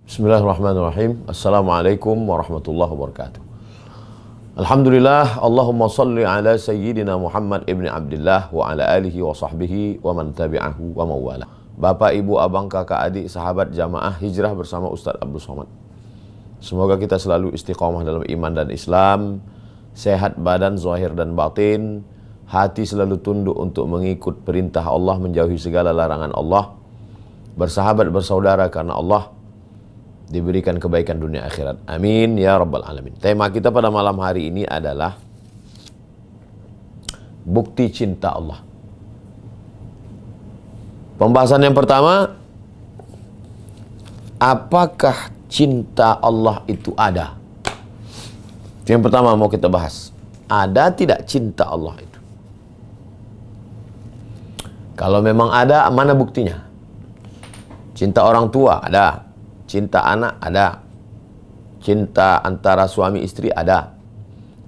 Bismillahirrahmanirrahim. Assalamualaikum warahmatullahi wabarakatuh. Alhamdulillah, Allahumma salli ala sayyidina Muhammad ibn Abdullah wa ala alihi wa sahbihi wa man tabi'ahu wa mawala. Bapak, ibu, abang, kakak, adik, sahabat jamaah hijrah bersama Ustaz Abdul Somad. Semoga kita selalu istiqomah dalam iman dan Islam, sehat badan, zahir dan batin, hati selalu tunduk untuk mengikut perintah Allah, menjauhi segala larangan Allah, bersahabat bersaudara karena Allah, diberikan kebaikan dunia akhirat. Amin ya rabbal alamin. Tema kita pada malam hari ini adalah bukti cinta Allah. Pembahasan yang pertama, apakah cinta Allah itu ada? Yang pertama mau kita bahas. Ada tidak cinta Allah itu? Kalau memang ada, mana buktinya? Cinta orang tua ada. Cinta anak ada. Cinta antara suami istri ada.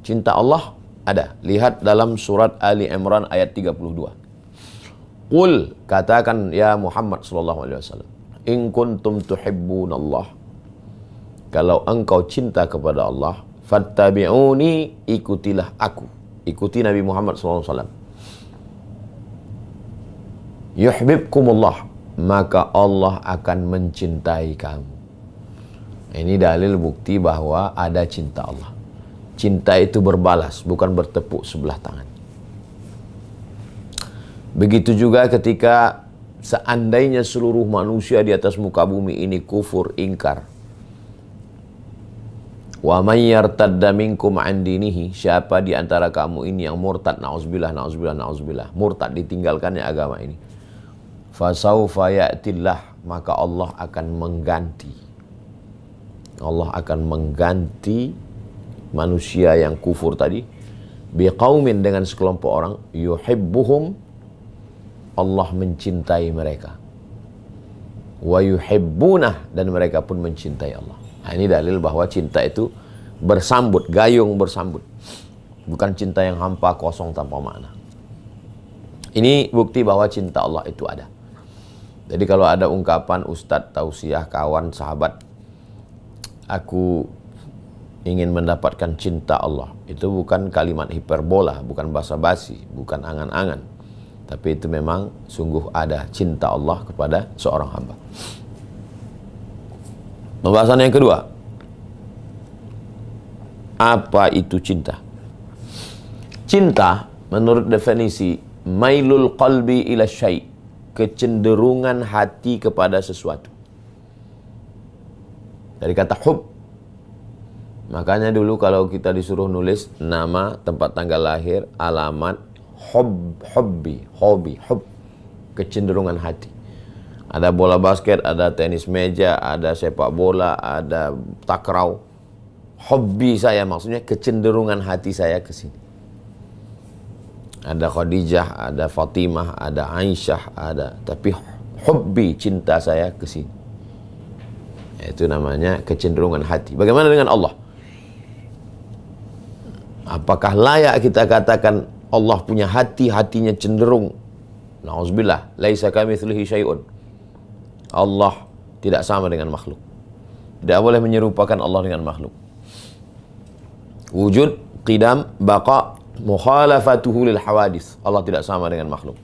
Cinta Allah ada. Lihat dalam surat Ali Imran ayat 32. Qul, katakan ya Muhammad sallallahu alaihi wasallam, in kuntum tuhibbunallah, kalau engkau cinta kepada Allah, fattabi'uni, ikutilah aku. Ikuti Nabi Muhammad sallallahu alaihi wasallam. Yuhibbukumullah, maka Allah akan mencintai kamu. Ini dalil bukti bahwa ada cinta Allah. Cinta itu berbalas, bukan bertepuk sebelah tangan. Begitu juga ketika seandainya seluruh manusia di atas muka bumi ini kufur, ingkar. Wa may yartadda minkum an dinihi, siapa di antara kamu ini yang murtad, nauzubillah, nauzubillah, nauzubillah, murtad, ditinggalkannya agama ini, fasaufa ya'tillah, maka Allah akan mengganti. Allah akan mengganti manusia yang kufur tadi biqaumin, dengan sekelompok orang, yuhibbuhum, Allah mencintai mereka, wa yuhibbunah, dan mereka pun mencintai Allah. Nah, ini dalil bahwa cinta itu bersambut, gayung bersambut, bukan cinta yang hampa, kosong, tanpa makna. Ini bukti bahwa cinta Allah itu ada. Jadi kalau ada ungkapan ustadz, tausiah, kawan, sahabat, aku ingin mendapatkan cinta Allah, itu bukan kalimat hiperbola, bukan basa-basi, bukan angan-angan, tapi itu memang sungguh ada cinta Allah kepada seorang hamba. Pembahasan yang kedua, apa itu cinta? Cinta menurut definisi mailul qalbi ila syai', kecenderungan hati kepada sesuatu. Dari kata hub. Makanya dulu kalau kita disuruh nulis nama, tempat tanggal lahir, alamat, hobi, kecenderungan hati. Ada bola basket, ada tenis meja, ada sepak bola, ada takraw. Hobi saya maksudnya kecenderungan hati saya ke sini. Ada Khadijah, ada Fatimah, ada Aisyah, ada, tapi hobi, cinta saya ke sini. Itu namanya kecenderungan hati. Bagaimana dengan Allah? Apakah layak kita katakan Allah punya hati, hatinya cenderung? Nauzubillah, laisa kamitslihi syai'un. Allah tidak sama dengan makhluk. Tidak boleh menyerupakan Allah dengan makhluk. Wujud, qidam, baqa, mukhalafatuhu lil hawadits. Allah tidak sama dengan makhluk.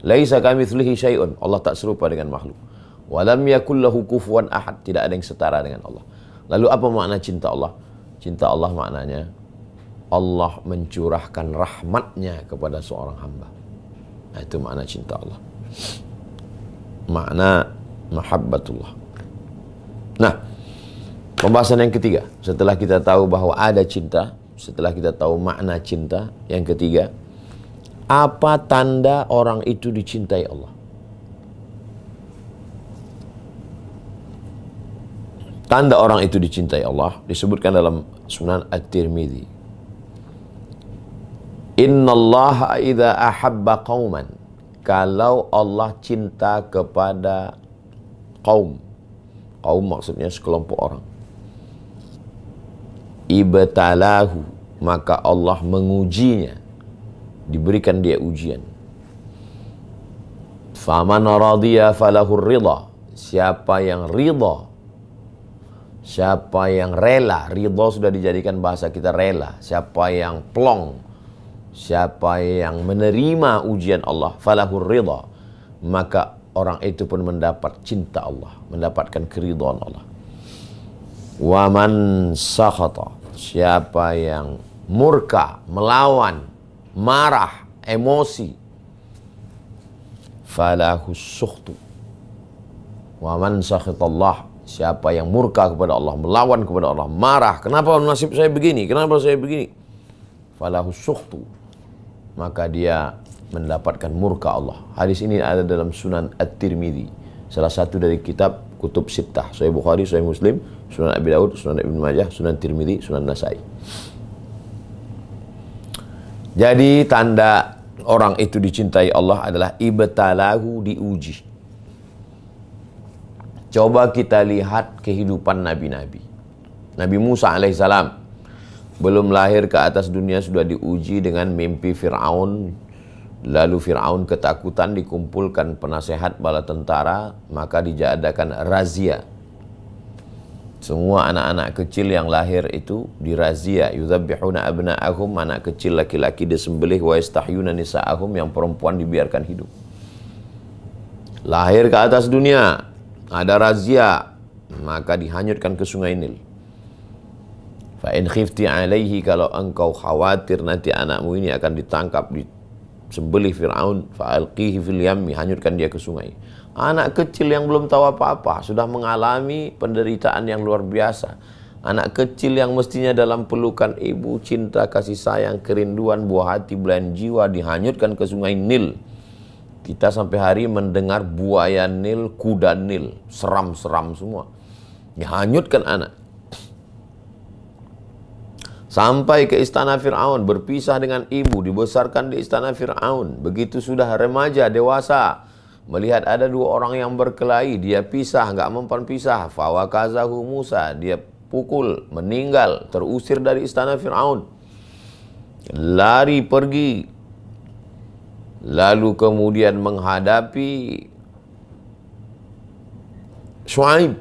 Laisa kamitslihi syai'un. Allah tak serupa dengan makhluk. Walam yakul lahu kufuwan ahad, tidak ada yang setara dengan Allah. Lalu apa makna cinta Allah? Cinta Allah maknanya Allah mencurahkan rahmatnya kepada seorang hamba. Nah, itu makna cinta Allah. Makna mahabbatullah. Nah, pembahasan yang ketiga, setelah kita tahu bahwa ada cinta, setelah kita tahu makna cinta, yang ketiga, apa tanda orang itu dicintai Allah? Tanda orang itu dicintai Allah disebutkan dalam Sunan At-Tirmidzi. Innallaha idza ahabba qauman, kalau Allah cinta kepada kaum, kaum maksudnya sekelompok orang, ibtalahu, maka Allah mengujinya, diberikan dia ujian. Faman radiya falahur ridha, siapa yang ridha Siapa yang rela, ridha sudah dijadikan bahasa kita rela. Siapa yang plong, siapa yang menerima ujian Allah, falahur ridha, maka orang itu pun mendapat cinta Allah, mendapatkan keridhaan Allah. Wa man sakhata, siapa yang murka, melawan, marah, emosi, falahus sukhtu. Wa man sakhatallah, siapa yang murka kepada Allah, melawan kepada Allah, marah, kenapa nasib saya begini, kenapa saya begini, falahus sukhtu, maka dia mendapatkan murka Allah. Hadis ini ada dalam Sunan At-Tirmidzi, salah satu dari kitab kutub sittah, Sahih Bukhari, Sahih Muslim, Sunan Abi Daud, Sunan Ibnu Majah, Sunan Tirmidzi, Sunan Nasai. Jadi tanda orang itu dicintai Allah adalah ibtalahu, diuji. Coba kita lihat kehidupan nabi-nabi. Nabi Musa alaihissalam belum lahir ke atas dunia sudah diuji dengan mimpi Fir'aun. Lalu Fir'aun ketakutan, dikumpulkan penasehat bala tentara, maka dijadakan razia. Semua anak-anak kecil yang lahir itu dirazia. Yudzabbihuna abna'ahum, anak kecil laki-laki disembelih, wa yastahyuna nisa'ahum, yang perempuan dibiarkan hidup. Lahir ke atas dunia, ada razia, maka dihanyutkan ke sungai Nil. Fa in khifti alaihi, kalau engkau khawatir nanti anakmu ini akan ditangkap, disembelih Fir'aun, fa alqihi fil yammi, hanyutkan dia ke sungai. Anak kecil yang belum tahu apa-apa sudah mengalami penderitaan yang luar biasa. Anak kecil yang mestinya dalam pelukan ibu, cinta, kasih sayang, kerinduan, buah hati, belayan jiwa, dihanyutkan ke sungai Nil. Kita sampai hari mendengar buaya Nil, kuda Nil, seram-seram semua. Dihanyutkan anak. Sampai ke istana Fir'aun, berpisah dengan ibu, dibesarkan di istana Fir'aun. Begitu sudah remaja, dewasa, melihat ada dua orang yang berkelahi, dia pisah, nggak mempan pisah. Fawakazahu Musa, dia pukul, meninggal, terusir dari istana Fir'aun. Lari pergi. Lalu kemudian menghadapi Syuaib,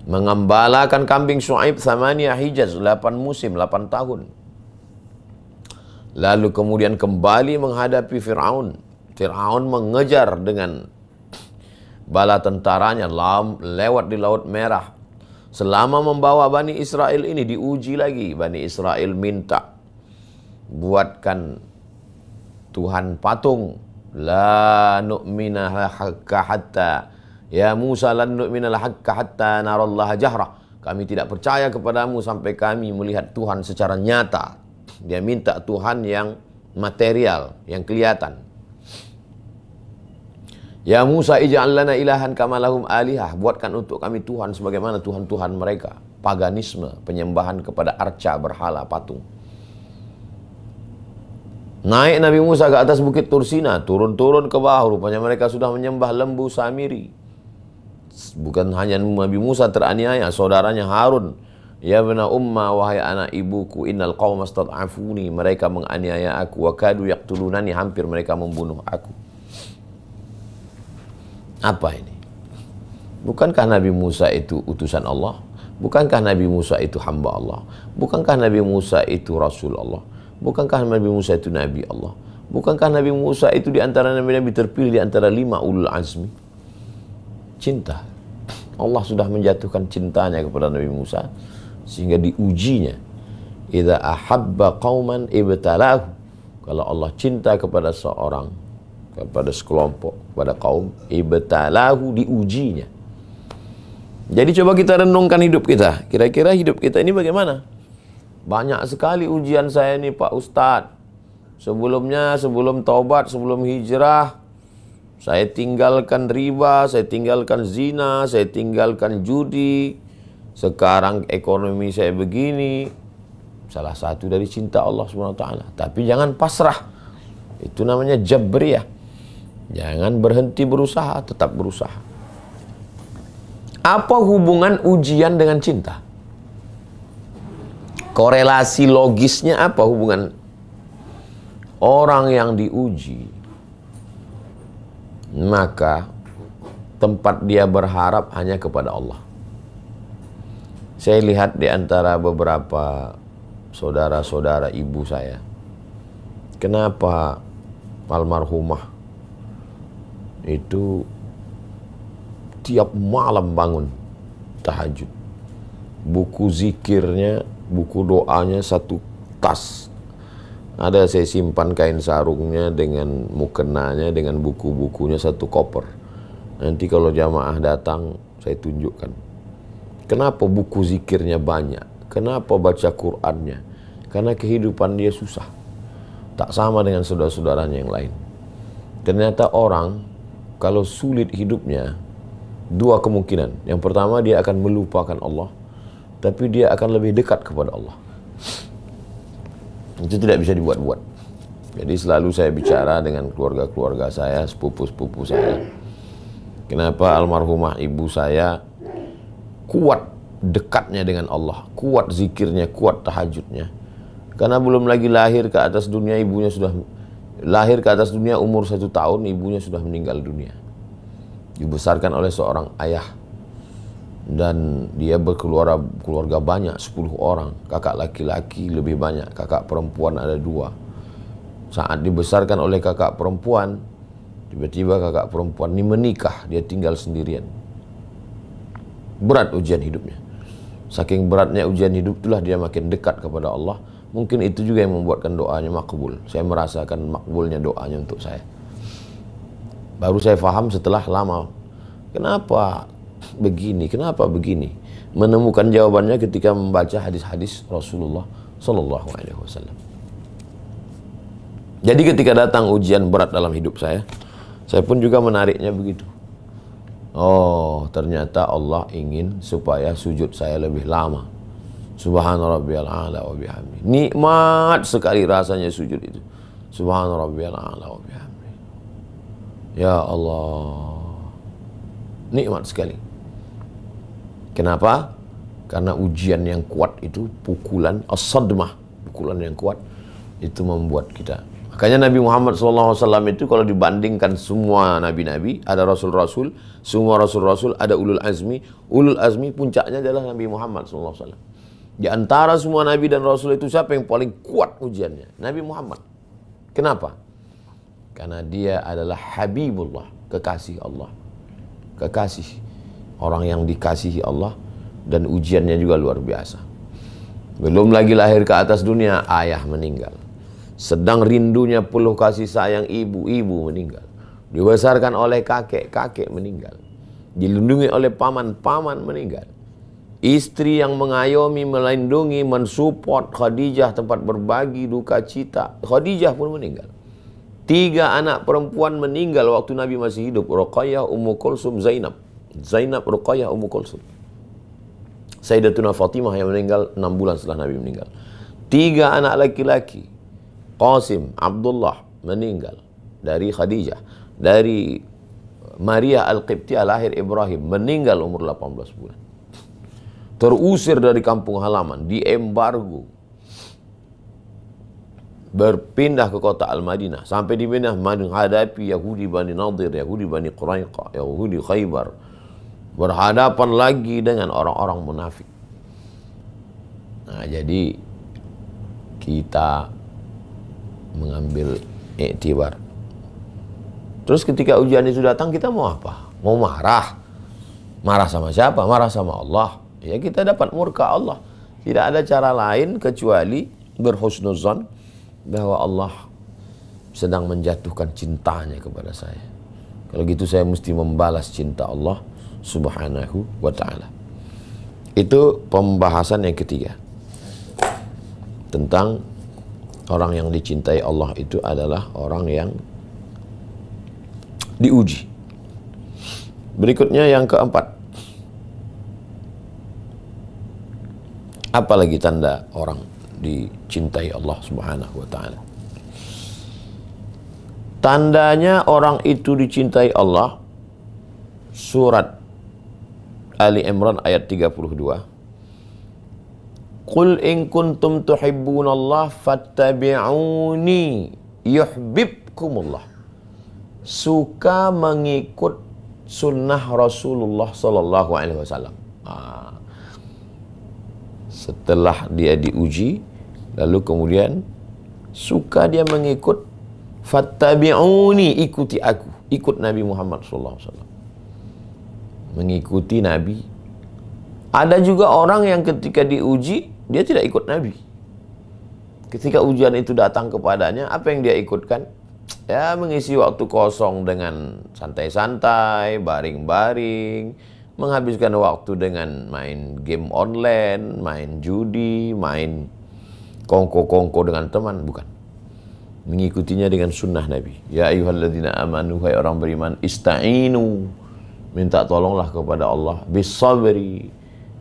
mengembalakan kambing Syuaib Thamaniyah Hijaz, 8 musim, 8 tahun. Lalu kemudian kembali menghadapi Fir'aun. Fir'aun mengejar dengan bala tentaranya lewat di Laut Merah. Selama membawa Bani Israel ini diuji lagi. Bani Israel minta, buatkan Tuhan patung. La nu'mina lahakka hatta, ya Musa lan nu'mina lahakka hatta narallaha jahra. Kami tidak percaya kepadamu sampai kami melihat Tuhan secara nyata. Dia minta Tuhan yang material, yang kelihatan. Ya Musa ij'al lana ilahan kama lahum alihah, buatkan untuk kami Tuhan sebagaimana Tuhan-Tuhan mereka. Paganisme, penyembahan kepada arca, berhala, patung. Naik Nabi Musa ke atas bukit Tursina, turun-turun ke bawah, rupanya mereka sudah menyembah lembu Samiri. Bukan hanya Nabi Musa teraniaya, saudaranya Harun. Ya bena umma, wahai anak ibuku, innal qawma stad'afuni, mereka menganiaya aku, wa kadu yaqtulunani, hampir mereka membunuh aku. Apa ini? Bukankah Nabi Musa itu utusan Allah? Bukankah Nabi Musa itu hamba Allah? Bukankah Nabi Musa itu Rasul Allah? Bukankah Nabi Musa itu Nabi Allah? Bukankah Nabi Musa itu di antara Nabi-Nabi terpilih di antara 5 ulul azmi? Cinta. Allah sudah menjatuhkan cintanya kepada Nabi Musa sehingga diujinya. Idza ahabba qauman ibtalahu. Kalau Allah cinta kepada seorang, kepada sekelompok, kepada kaum, ibtalahu, diujinya. Jadi coba kita renungkan hidup kita. Kira-kira hidup kita ini bagaimana? Banyak sekali ujian saya ini Pak Ustadz. Sebelumnya, sebelum taubat, sebelum hijrah, saya tinggalkan riba, saya tinggalkan zina, saya tinggalkan judi. Sekarang ekonomi saya begini. Salah satu dari cinta Allah SWT. Tapi jangan pasrah. Itu namanya jabriyah. Jangan berhenti berusaha, tetap berusaha. Apa hubungan ujian dengan cinta? Korelasi logisnya apa hubungan? Orang yang diuji, maka tempat dia berharap hanya kepada Allah. Saya lihat di antara beberapa saudara-saudara ibu saya, kenapa almarhumah itu tiap malam bangun tahajud. Buku zikirnya, buku doanya satu tas. Ada saya simpan kain sarungnya dengan mukenanya, dengan buku-bukunya satu koper. Nanti kalau jamaah datang, saya tunjukkan. Kenapa buku zikirnya banyak? Kenapa baca Qur'annya? Karena kehidupan dia susah. Tak sama dengan saudara-saudaranya yang lain. Ternyata orang, kalau sulit hidupnya, dua kemungkinan. Yang pertama, dia akan melupakan Allah. Tapi dia akan lebih dekat kepada Allah. Itu tidak bisa dibuat-buat. Jadi selalu saya bicara dengan keluarga-keluarga saya, sepupu-sepupu saya. Kenapa almarhumah ibu saya kuat dekatnya dengan Allah, kuat zikirnya, kuat tahajudnya. Karena belum lagi lahir ke atas dunia, ibunya sudah lahir ke atas dunia umur 1 tahun, ibunya sudah meninggal dunia. Dibesarkan oleh seorang ayah. Dan dia berkeluarga banyak, 10 orang. Kakak laki-laki lebih banyak, kakak perempuan ada 2. Saat dibesarkan oleh kakak perempuan, tiba-tiba kakak perempuan ini menikah, dia tinggal sendirian. Berat ujian hidupnya. Saking beratnya ujian hidup, itulah dia makin dekat kepada Allah. Mungkin itu juga yang membuatkan doanya makbul. Saya merasakan makbulnya doanya untuk saya. Baru saya faham setelah lama. Kenapa begini? Kenapa begini? Menemukan jawabannya ketika membaca hadis-hadis Rasulullah Sallallahu Alaihi Wasallam. Jadi ketika datang ujian berat dalam hidup saya pun juga menariknya begitu. Oh, ternyata Allah ingin supaya sujud saya lebih lama. Subhana rabbiyal a'la wa bihamdi. Nikmat sekali rasanya sujud itu. Subhana rabbiyal a'la wa bihamdi. Ya Allah. Nikmat sekali. Kenapa? Karena ujian yang kuat itu, pukulan as-sadmah, pukulan yang kuat itu membuat kita. Makanya Nabi Muhammad SAW itu kalau dibandingkan semua nabi-nabi, ada rasul-rasul, semua rasul-rasul, ada ulul azmi. Ulul azmi puncaknya adalah Nabi Muhammad SAW. Di antara semua nabi dan rasul itu siapa yang paling kuat ujiannya? Nabi Muhammad. Kenapa? Karena dia adalah Habibullah, kekasih Allah. Kekasih. Orang yang dikasihi Allah, dan ujiannya juga luar biasa. Belum lagi lahir ke atas dunia, ayah meninggal. Sedang rindunya peluh kasih sayang ibu meninggal. Dibesarkan oleh kakek meninggal. Dilindungi oleh paman meninggal. Istri yang mengayomi, melindungi, mensupport Khadijah, tempat berbagi duka cita, Khadijah pun meninggal. 3 anak perempuan meninggal waktu Nabi masih hidup. Ruqayyah, Ummu Kulsum, Zainab. Zainab, Ruqayyah, Ummu Kulsum. Sayyidatuna Fatimah yang meninggal 6 bulan setelah Nabi meninggal. 3 anak laki-laki. Qasim, Abdullah meninggal dari Khadijah. Dari Maria Al-Qibtiyah lahir Ibrahim, meninggal umur 18 bulan. Terusir dari kampung halaman, diembargo. Berpindah ke kota Al-Madinah. Sampai di Madinah menghadapi Yahudi Bani Nadir, Yahudi Bani Quraiqah, Yahudi Khaybar. Berhadapan lagi dengan orang-orang munafik. Nah, jadi kita mengambil iktibar. Terus ketika ujian itu datang, kita mau apa? Mau marah? Marah sama siapa? Marah sama Allah. Ya, kita dapat murka Allah. Tidak ada cara lain kecuali berhusnuzan bahwa Allah sedang menjatuhkan cintanya kepada saya. Kalau gitu saya mesti membalas cinta Allah Subhanahu wa ta'ala. Itu pembahasan yang ketiga. Tentang orang yang dicintai Allah itu adalah orang yang diuji. Berikutnya yang keempat. Apalagi tanda orang dicintai Allah Subhanahu wa ta'ala? Tandanya orang itu dicintai Allah, surat Ali Imran ayat 32. Qul in kuntum tuhibbunallah fattabi'uni yuhibbukumullah. Suka mengikut sunnah Rasulullah sallallahu alaihi wasallam. setelah dia diuji, lalu kemudian suka dia mengikut, fattabi'uni, ikuti aku, ikut Nabi Muhammad SAW, mengikuti Nabi. Ada juga orang yang ketika diuji dia tidak ikut Nabi. Ketika ujian itu datang kepadanya, apa yang dia ikutkan? Ya, mengisi waktu kosong dengan santai-santai, baring-baring, menghabiskan waktu dengan main game online, main judi, main kongko-kongko dengan teman. Bukan. Mengikutinya dengan sunnah Nabi. Ya ayyuhalladzina amanu, hai orang beriman, ista'inu, minta tolonglah kepada Allah, bisabri,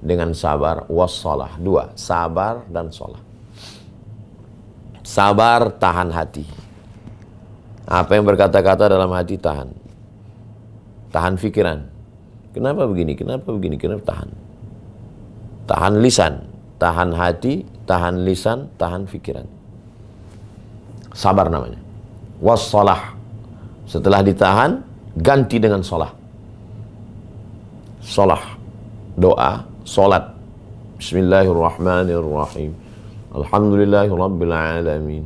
dengan sabar, wassalah. Dua, sabar dan sholat. Sabar, tahan hati. Apa yang berkata-kata dalam hati, tahan. Tahan pikiran. Kenapa begini? Kenapa begini? Kenapa? Tahan. Tahan lisan. Tahan hati, tahan lisan, tahan pikiran. Sabar namanya. Wassalah. Setelah ditahan, ganti dengan sholat. Sholat. Doa, sholat. Bismillahirrahmanirrahim. Alhamdulillahirabbil alamin.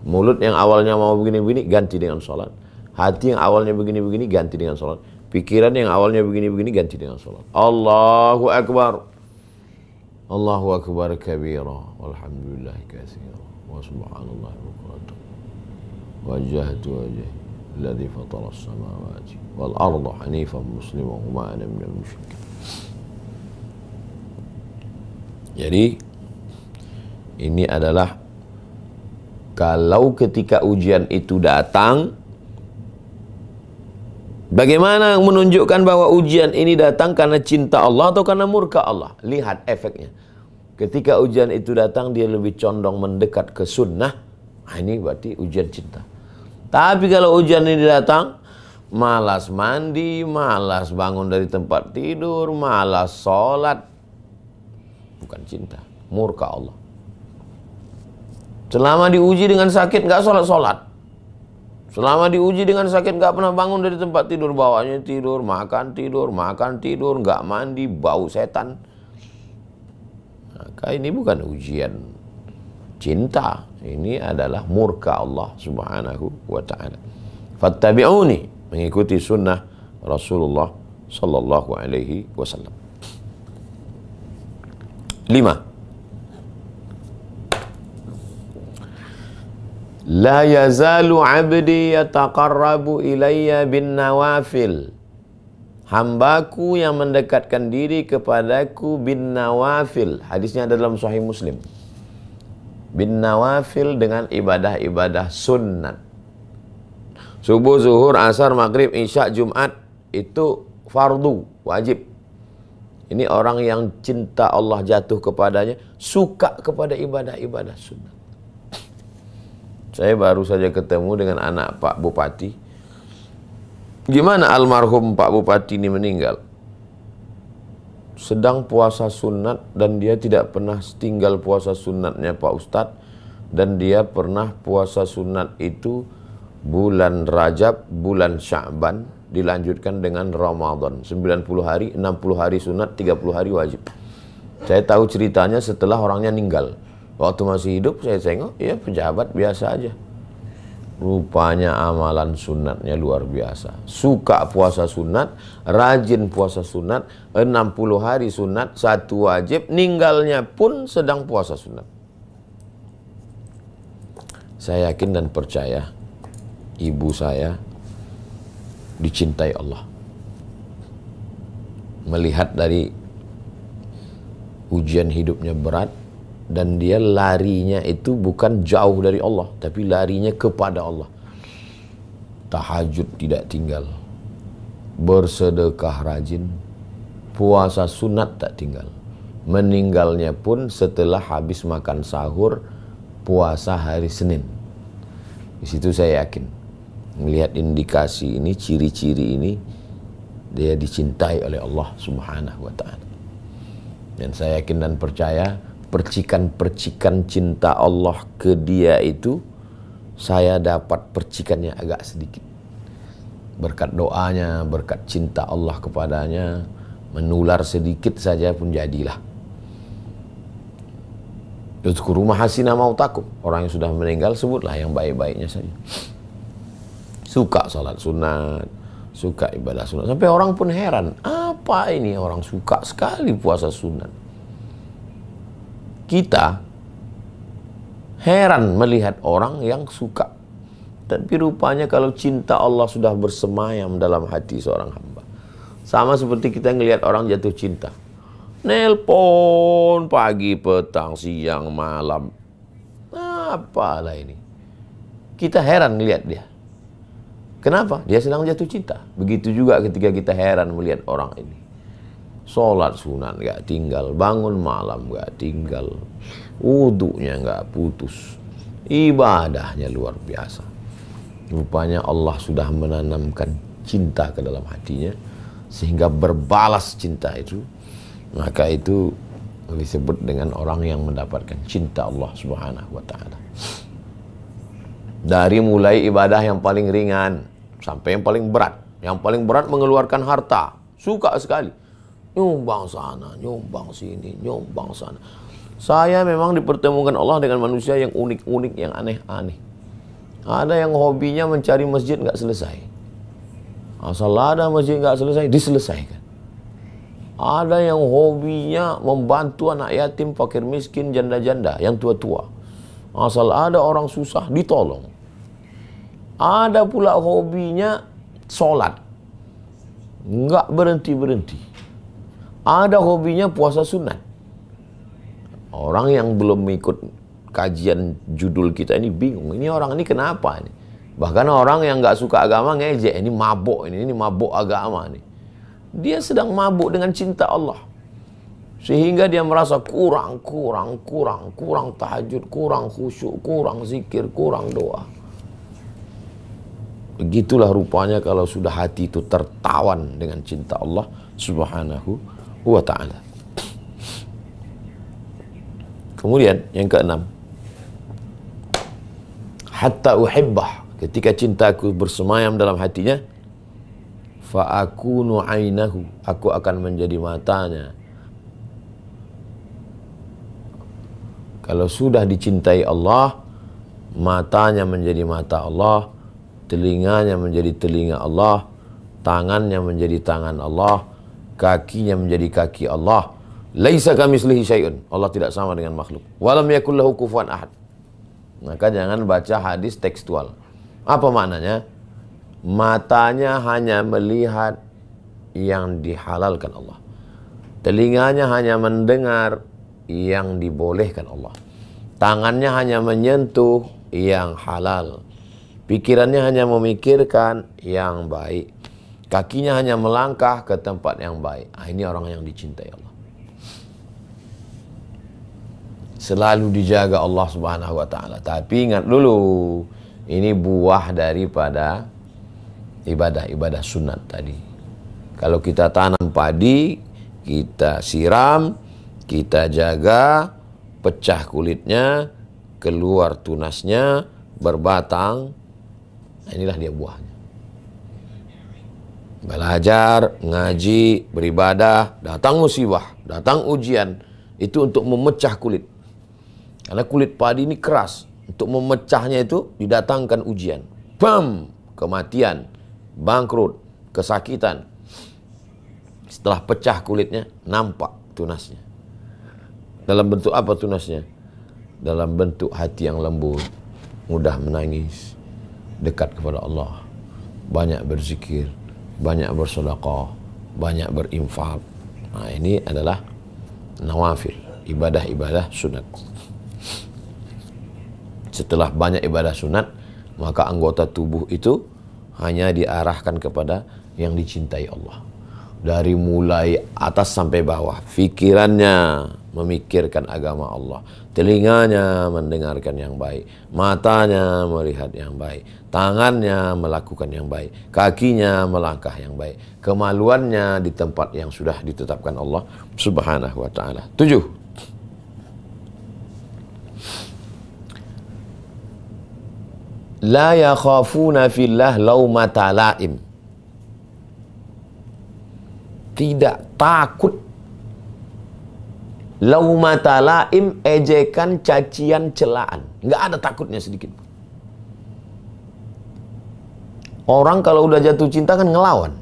Mulut yang awalnya mau begini-begini, ganti dengan sholat. Hati yang awalnya begini-begini, ganti dengan sholat. Pikiran yang awalnya begini-begini, ganti dengan sholat. Allahu Akbar. Allahu Akbar kabira. Walhamdulillahi katsira. Wa subhanallah bukratan. Wajjahtu wajhi alladhi fatara as-samawati wal arda hanifan musliman wa ma ana minal musyrikin. Jadi ini adalah kalau ketika ujian itu datang, bagaimana menunjukkan bahwa ujian ini datang karena cinta Allah atau karena murka Allah? Lihat efeknya. Ketika ujian itu datang, dia lebih condong mendekat ke sunnah. Nah, ini berarti ujian cinta. Tapi kalau ujian ini datang, malas mandi, malas bangun dari tempat tidur, malas sholat, bukan cinta, murka Allah. Selama diuji dengan sakit, nggak sholat-sholat. Selama diuji dengan sakit, nggak pernah bangun dari tempat tidur, bawahnya tidur, makan tidur, nggak mandi, bau setan. Maka ini bukan ujian cinta, ini adalah murka Allah Subhanahu wa ta'ala. Fattabi'uni, mengikuti sunnah Rasulullah sallallahu alaihi wasallam. 5. La yazalu abdi yataqarrabu ilayya bin nawafil. Hambaku yang mendekatkan diri kepadaku bin nawafil. Hadisnya ada dalam Sahih Muslim. Bin nawafil dengan ibadah-ibadah sunnat. Subuh, zuhur, asar, maghrib, isya, Jumat itu fardu, wajib. Ini orang yang cinta Allah jatuh kepadanya, suka kepada ibadah-ibadah sunnat. Saya baru saja ketemu dengan anak Pak Bupati. Gimana almarhum Pak Bupati ini meninggal? Sedang puasa sunat dan dia tidak pernah tinggal puasa sunatnya Pak Ustadz. Dan dia pernah puasa sunat itu bulan Rajab, bulan Sya'ban, dilanjutkan dengan Ramadan. 90 hari, 60 hari sunat, 30 hari wajib. Saya tahu ceritanya setelah orangnya meninggal. Waktu masih hidup saya tengok, ya pejabat biasa aja. Rupanya amalan sunatnya luar biasa. Suka puasa sunat, rajin puasa sunat, 60 hari sunat, 1 wajib, ninggalnya pun sedang puasa sunat. Saya yakin dan percaya ibu saya dicintai Allah. Melihat dari ujian hidupnya berat, dan dia larinya itu bukan jauh dari Allah, tapi larinya kepada Allah. Tahajud tidak tinggal, bersedekah rajin, puasa sunat tak tinggal. Meninggalnya pun setelah habis makan sahur, puasa hari Senin. Di situ saya yakin, melihat indikasi ini, ciri-ciri ini, dia dicintai oleh Allah Subhanahu wa ta'ala. Dan saya yakin dan percaya percikan-percikan cinta Allah ke dia itu, saya dapat percikannya agak sedikit. Berkat doanya, berkat cinta Allah kepadanya, menular sedikit saja pun jadilah. Uzkuru mahasina mautakum. Orang yang sudah meninggal sebutlah yang baik-baiknya saja. Suka salat sunat, suka ibadah sunat. Sampai orang pun heran, apa ini orang suka sekali puasa sunat. Kita heran melihat orang yang suka. Tapi rupanya kalau cinta Allah sudah bersemayam dalam hati seorang hamba. Sama seperti kita ngelihat orang jatuh cinta. Nelpon pagi, petang, siang, malam. Apalah ini. Kita heran melihat dia. Kenapa? Dia sedang jatuh cinta. Begitu juga ketika kita heran melihat orang ini. Sholat sunat gak tinggal, bangun malam gak tinggal, wudunya gak putus, ibadahnya luar biasa. Rupanya Allah sudah menanamkan cinta ke dalam hatinya, sehingga berbalas cinta itu. Maka itu disebut dengan orang yang mendapatkan cinta Allah Subhanahu wa ta'ala. Dari mulai ibadah yang paling ringan sampai yang paling berat. Yang paling berat mengeluarkan harta, suka sekali. Nyumbang sana, nyumbang sini, nyumbang sana. Saya memang dipertemukan Allah dengan manusia yang unik-unik, yang aneh-aneh. Ada yang hobinya mencari masjid nggak selesai. Asal ada masjid nggak selesai, diselesaikan. Ada yang hobinya membantu anak yatim, fakir miskin, janda-janda, yang tua-tua. Asal ada orang susah, ditolong. Ada pula hobinya sholat. Nggak berhenti-berhenti. Ada hobinya puasa sunat. Orang yang belum ikut kajian judul kita ini bingung. Ini orang ini kenapa nih? Bahkan orang yang nggak suka agama ngejek. Ini mabuk, ini mabuk agama nih. Dia sedang mabuk dengan cinta Allah. Sehingga dia merasa kurang tahajud, kurang khusyuk, kurang zikir, kurang doa. Begitulah rupanya kalau sudah hati itu tertawan dengan cinta Allah Subhanahu wa ta'ala. Kemudian yang keenam, hatta uhibbah, ketika cintaku bersemayam dalam hatinya, fa akunu ainahu, aku akan menjadi matanya. Kalau sudah dicintai Allah, matanya menjadi mata Allah, telinganya menjadi telinga Allah, tangannya menjadi tangan Allah, kakinya menjadi kaki Allah. Laisa kamitslihi syai'un. Allah tidak sama dengan makhluk. Walam yakul lahu kufuwan ahad. Maka jangan baca hadis tekstual. Apa maknanya? Matanya hanya melihat yang dihalalkan Allah. Telinganya hanya mendengar yang dibolehkan Allah. Tangannya hanya menyentuh yang halal. Pikirannya hanya memikirkan yang baik. Kakinya hanya melangkah ke tempat yang baik. Ini orang yang dicintai Allah. Selalu dijaga Allah Subhanahu wa ta'ala. Tapi ingat dulu, ini buah daripada ibadah-ibadah sunat tadi. Kalau kita tanam padi, kita siram, kita jaga, pecah kulitnya, keluar tunasnya, berbatang, inilah dia buahnya. Belajar, ngaji, beribadah, datang musibah, datang ujian, itu untuk memecah kulit. Karena kulit padi ini keras. Untuk memecahnya itu didatangkan ujian. Bam! Kematian, bangkrut, kesakitan. Setelah pecah kulitnya, nampak tunasnya. Dalam bentuk apa tunasnya? Dalam bentuk hati yang lembut, mudah menangis, dekat kepada Allah, banyak berzikir, banyak bersedekah, banyak berinfak. Nah, ini adalah nawafil, ibadah-ibadah sunat. Setelah banyak ibadah sunat, maka anggota tubuh itu hanya diarahkan kepada yang dicintai Allah. Dari mulai atas sampai bawah, pikirannya memikirkan agama Allah, telinganya mendengarkan yang baik, matanya melihat yang baik, tangannya melakukan yang baik, kakinya melangkah yang baik, kemaluannya di tempat yang sudah ditetapkan Allah Subhanahu wa ta'ala. 7. La yakhafuna fillah laumata laim. Tidak takut Laumata laim, ejekan, cacian, celaan. Nggak ada takutnya sedikit. Orang kalau udah jatuh cinta kan ngelawan.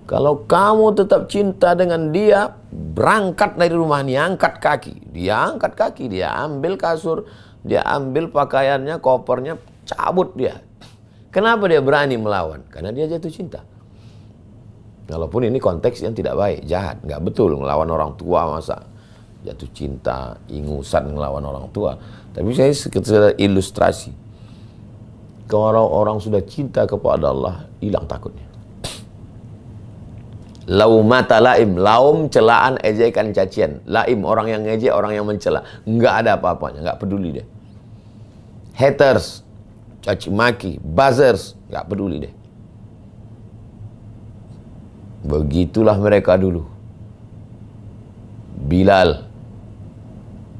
Kalau kamu tetap cinta dengan dia, berangkat dari rumah ini, angkat kaki. Dia angkat kaki, dia ambil kasur, dia ambil pakaiannya, kopernya, cabut dia. Kenapa dia berani melawan? Karena dia jatuh cinta. Walaupun ini konteks yang tidak baik, jahat, nggak betul ngelawan orang tua, masa jatuh cinta, ingusan ngelawan orang tua. Tapi saya sekedar ilustrasi. Kalau orang sudah cinta kepada Allah, hilang takutnya. Laumata laim, laum celaan, ejekan, cacian. Laim orang yang ngejek, orang yang mencela. Nggak ada apa-apanya, nggak peduli deh. Haters, caci maki, buzzers, nggak peduli deh. Begitulah mereka dulu. Bilal,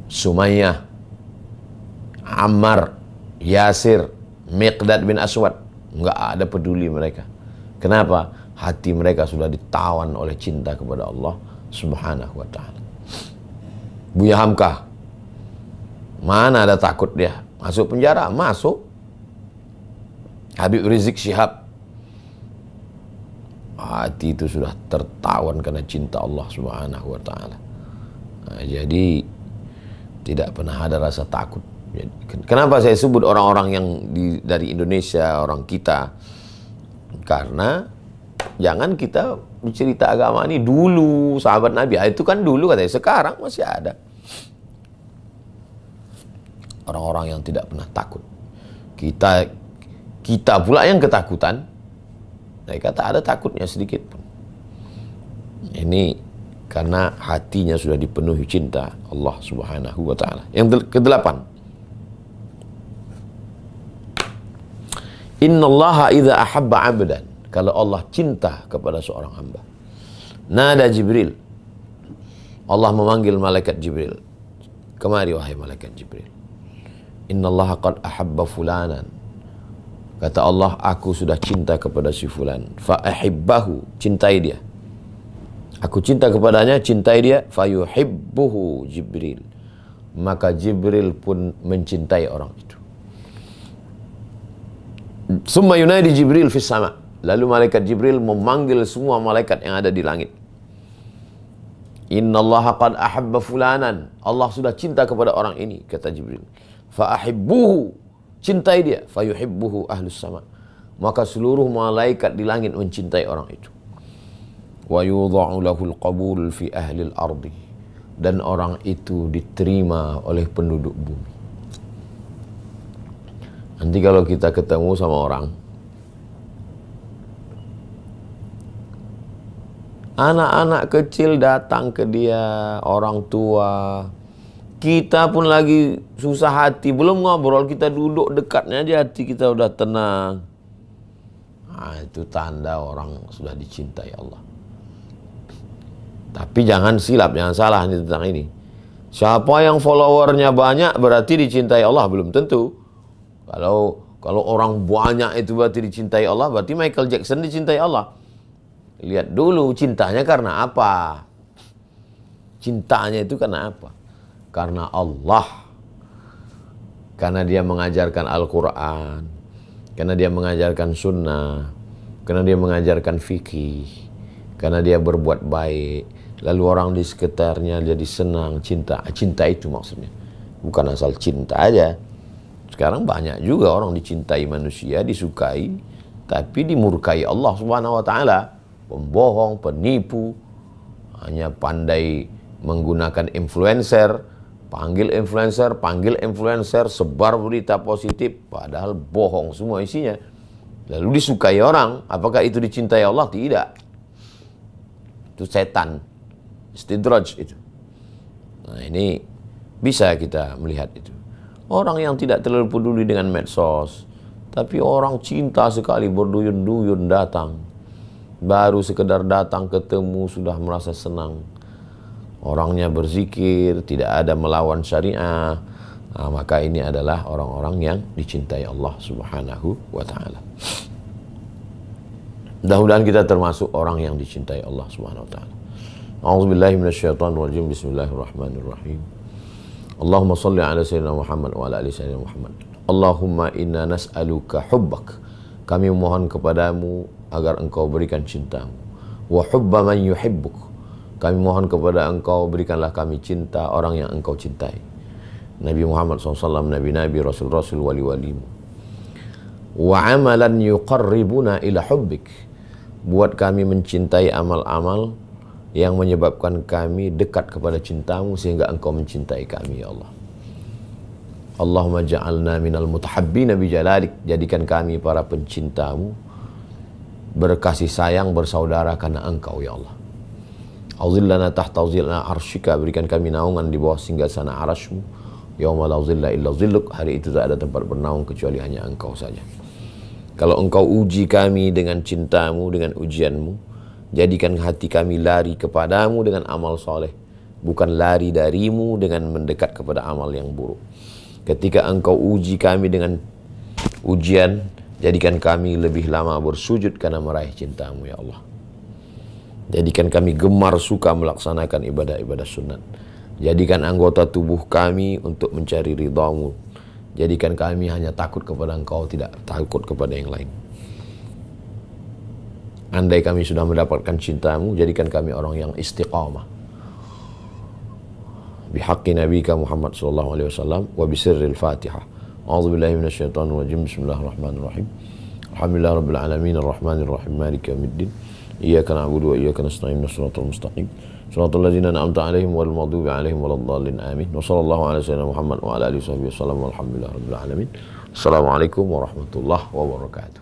Sumayyah, Ammar, Yasir, Miqdad bin Aswad, nggak ada peduli mereka. Kenapa? Hati mereka sudah ditawan oleh cinta kepada Allah Subhanahu wa ta'ala. Buya Hamka, mana ada takut dia? Masuk penjara? Masuk. Habib Rizik Syihab, hati itu sudah tertawan karena cinta Allah Subhanahu wa ta'ala. Nah, jadi tidak pernah ada rasa takut. Jadi, kenapa saya sebut orang-orang yang dari Indonesia, orang kita? Karena jangan kita bercerita agama ini dulu, sahabat Nabi. Itu kan dulu katanya, sekarang masih ada. Orang-orang yang tidak pernah takut. Kita pula yang ketakutan. Mereka tak ada takutnya sedikit pun. Ini karena hatinya sudah dipenuhi cinta Allah Subhanahu wa ta'ala. Yang kedelapan, innallaha idza ahabba 'abdan, kalau Allah cinta kepada seorang hamba, nada Jibril, Allah memanggil malaikat Jibril, kemari wahai malaikat Jibril, innallaha qad ahabba fulanan, kata Allah, aku sudah cinta kepada si fulan, fa ahibbahu, cintai dia. Aku cinta kepadanya, cintai dia, fa yuhibbuhu Jibril, maka Jibril pun mencintai orang itu. Summa yunadi Jibril fis sama, lalu malaikat Jibril memanggil semua malaikat yang ada di langit. Innallaha qad ahabba fulanan, Allah sudah cinta kepada orang ini, kata Jibril. Fa ahibbuhu, cintai dia, fa yuhibbuhu ahlus sama, maka seluruh malaikat di langit mencintai orang itu. Wa yudha'u lahul qabul fi ahlil ardi, dan orang itu diterima oleh penduduk bumi. Nanti kalau kita ketemu sama orang, anak-anak kecil datang ke dia, orang tua, kita pun lagi susah hati, belum ngobrol, kita duduk dekatnya aja, hati kita udah tenang. Nah, itu tanda orang sudah dicintai Allah. Tapi jangan silap, jangan salah nih tentang ini. Siapa yang followernya banyak berarti dicintai Allah? Belum tentu. Kalau orang banyak itu berarti dicintai Allah, berarti Michael Jackson dicintai Allah. Lihat dulu cintanya karena apa? Cintanya itu karena apa? Karena Allah. Karena dia mengajarkan Al-Quran, karena dia mengajarkan sunnah, karena dia mengajarkan fikih, karena dia berbuat baik, lalu orang di sekitarnya jadi senang, cinta. Cinta itu maksudnya, bukan asal cinta aja. Sekarang banyak juga orang dicintai manusia, disukai, tapi dimurkai Allah Subhanahu wa ta'ala. Pembohong, penipu, hanya pandai menggunakan influencer, panggil influencer, sebar berita positif, padahal bohong semua isinya. Lalu disukai orang, apakah itu dicintai Allah? Tidak. Itu setan, istidraj itu. Nah, ini bisa kita melihat itu. Orang yang tidak terlalu peduli dengan medsos, tapi orang cinta sekali, berduyun-duyun datang. Baru sekedar datang ketemu sudah merasa senang. Orangnya berzikir, tidak ada melawan syariah. Nah, maka ini adalah orang-orang yang dicintai Allah Subhanahu wa ta'ala. Mudah-mudahan kita termasuk orang yang dicintai Allah Subhanahu wa ta'ala. A'udzubillahi minasyaitonirrajim. Bismillahirrahmanirrahim. Allahumma salli ala sayyidina Muhammad wa ala ali sayyidina Muhammad. Allahumma inna nas'aluka hubbak. Kami mohon kepadamu agar engkau berikan cintamu. Wa hubba man yuhibbuk. Kami mohon kepada engkau berikanlah kami cinta orang yang engkau cintai. Nabi Muhammad SAW, Nabi-Nabi, Rasul-Rasul, Wali-Walimu. Wa amalan yuqarribuna ila hubbik. Buat kami mencintai amal-amal yang menyebabkan kami dekat kepada cintamu sehingga engkau mencintai kami, ya Allah. Allahumma ja'alna minal mutahabbina bijalalik. Jadikan kami para pencintamu, berkasih sayang, bersaudara karena engkau, ya Allah. Auzillana tahta zilna arsyika. Berikan kami naungan di bawah singgasana arasmu. Yauma la zilla illa zilluk. Hari itu tak ada tempat bernaung kecuali hanya engkau saja. Kalau engkau uji kami dengan cintamu, dengan ujianmu, jadikan hati kami lari kepadamu dengan amal soleh, bukan lari darimu dengan mendekat kepada amal yang buruk. Ketika engkau uji kami dengan ujian, jadikan kami lebih lama bersujud karena meraih cintamu, ya Allah. Jadikan kami gemar suka melaksanakan ibadah-ibadah sunat. Jadikan anggota tubuh kami untuk mencari ridhamu. Jadikan kami hanya takut kepada engkau, tidak takut kepada yang lain. Andai kami sudah mendapatkan cintamu, jadikan kami orang yang istiqamah. Bihaqqi nabika Muhammad sallallahu alaihi wasallam wa bisirril Fatihah. A'udzubillahi minasyaitonirrajim. Bismillahirrahmanirrahim. Alhamdulillahi rabbil alamin arrahmanir rahim maliki yaumiddin. Iyyaka na'budu wa iyyaka nasta'in shiratal mustaqim. Shiratal ladzina an'amta 'alaihim wal maghdubi 'alaihim waladdallin. Amin. Wa sallallahu ala sayyidina Muhammad wa ala alihi wasallam walhamdulillahi rabbil alamin. Assalamualaikum warahmatullahi wabarakatuh.